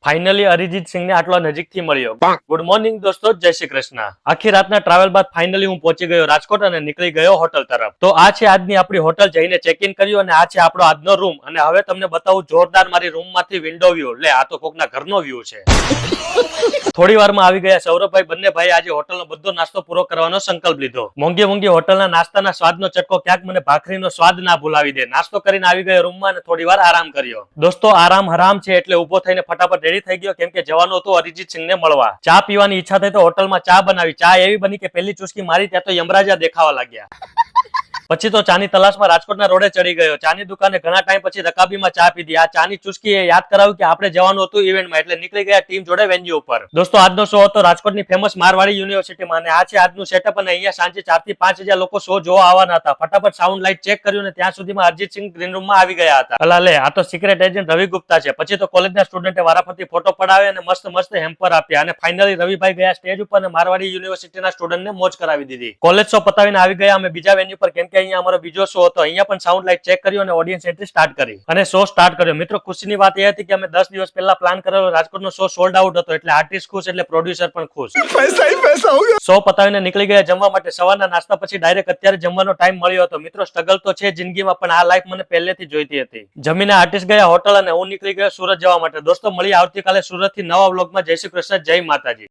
Finally Arijit સિંહને આટલો નજીકથી મળ્યો. ગુડ મોર્નિંગ દોસ્તો, જય શ્રી કૃષ્ણ. આખી રાતના ટ્રાવેલ બાદ ફાઇનલી હું પહોંચી ગયો રાજકોટ અને નીકળી ગયો હોટલ તરફ. તો આ છે આજની આપણી હોટલ. જઈને ચેક ઇન કર્યું અને આ છે આપણો આજનો રૂમ. અને હવે તમને બતાવું જોરદાર મારી રૂમ માંથી વિન્ડો વ્યૂ. લે, આ તો કોકના ઘરનો વ્યૂ છે. થોડી વારમાં આવી ગયા સૌરભભાઈ. બંને ભાઈ આજે હોટલનો બધો નાસ્તો પૂરો કરવાનો સંકલ્પ લીધો. મોંઘી મોંઘી હોટલના નાસ્તાના સ્વાદનો ચટકો ક્યાંક મને ભાખરીનો સ્વાદ ના ભૂલાવી દે. નાસ્તો કરીને આવી ગયો રૂમમાં અને થોડી વાર આરામ કર્યો. દોસ્તો, આરામ હરામ છે એટલે ઉભો થઈને ફટાફટ રેડી થઈ ગયો, કેમ કે જવાનું હતું અરિજીત સિંહને મળવા. ચા પીવાની ઈચ્છા થઈ તો હોટલમાં ચા બનાવી. ચા એવી બની કે પહેલી ચુસ્કી મારી ત્યાં તો યમરાજા દેખાવા લાગ્યા. પછી તો ચાની તલાશમાં રાજકોટના રોડે ચડી ગયો. ચાની દુકાને ઘણા ટાઈમ પછી રકાબીમાં ચા પીધી. આ ચાની ચુસ્કી એ યાદ કરાવ્યું કે આપણે જવાનું હતું ઇવેન્ટમાં, એટલે નીકળી ગયા ટીમ જોડે વેન્યુ ઉપર. દોસ્તો, આજનો શો હતો રાજકોટની ફેમસ મારવાડી યુનિવર્સિટીમાં અને આ છે આજનું સેટઅપ. અને અહીંયા સાંજે 4 થી 5 હજાર લોકો શો જોવા આવવાના હતા. ફટાફટ સાઉન્ડ લાઇટ ચેક કર્યું અને ત્યાં સુધીમાં અરિજીત સિંહ ગ્રીન રૂમમાં આવી ગયા હતા. અલા લે, આ તો સિક્રેટ એજન્ટ રવિ ગુપ્તા છે. પછી તો કોલેજના સ્ટુડન્ટે વારાફરતી ફોટો પડાવે અને મસ્ત મસ્ત હેમ્પર આપ્યા. અને ફાઇનલી રવિભાઈ ગયા સ્ટેજ ઉપર અને મારવાડી યુનિવર્સિટીના સ્ટુડન્ટને મોજ કરાવી દીધી. કોલેજ શો પતાવીને આવી ગયા અમે બીજા વેન્યુ પર, કેમ કે અહીંયા અમારો બીજો શો હતો. અહીંયા પણ સાઉન્ડ લાઇટ ચેક કર્યું અને ઓડિયન્સ એન્ટ્રી સ્ટાર્ટ કરી અને શો સ્ટાર્ટ કર્યો. મિત્રો, ખુશીની વાત એ હતી કે અમે 10 દિવસ પહેલા પ્લાન કરેલો રાજકોટનો શો સોલ્ડ આઉટ હતો. એટલે આર્ટિસ્ટ ખુશ એટલે પ્રોડ્યુસર પણ ખુશ. પૈસા હી પૈસા હો ગયા. શો પતાવીને નીકળી ગયા જમવા માટે. સવારના નાસ્તા પછી ડાયરેક્ટ અત્યારે જમવાનો ટાઈમ મળ્યો હતો. મિત્રો, સ્ટ્રગલ તો છે જિંદગીમાં, પણ આ લાઈફ મને પહેલેથી જોઈતી હતી. જમીને આર્ટિસ્ટ ગયા હોટલ અને હું નીકળી ગયો સુરત જવા માટે. દોસ્તો, મળીએ આવતીકાલે સુરતથી નવા વ્લોગમાં. જય શ્રી કૃષ્ણ, જય માતાજી.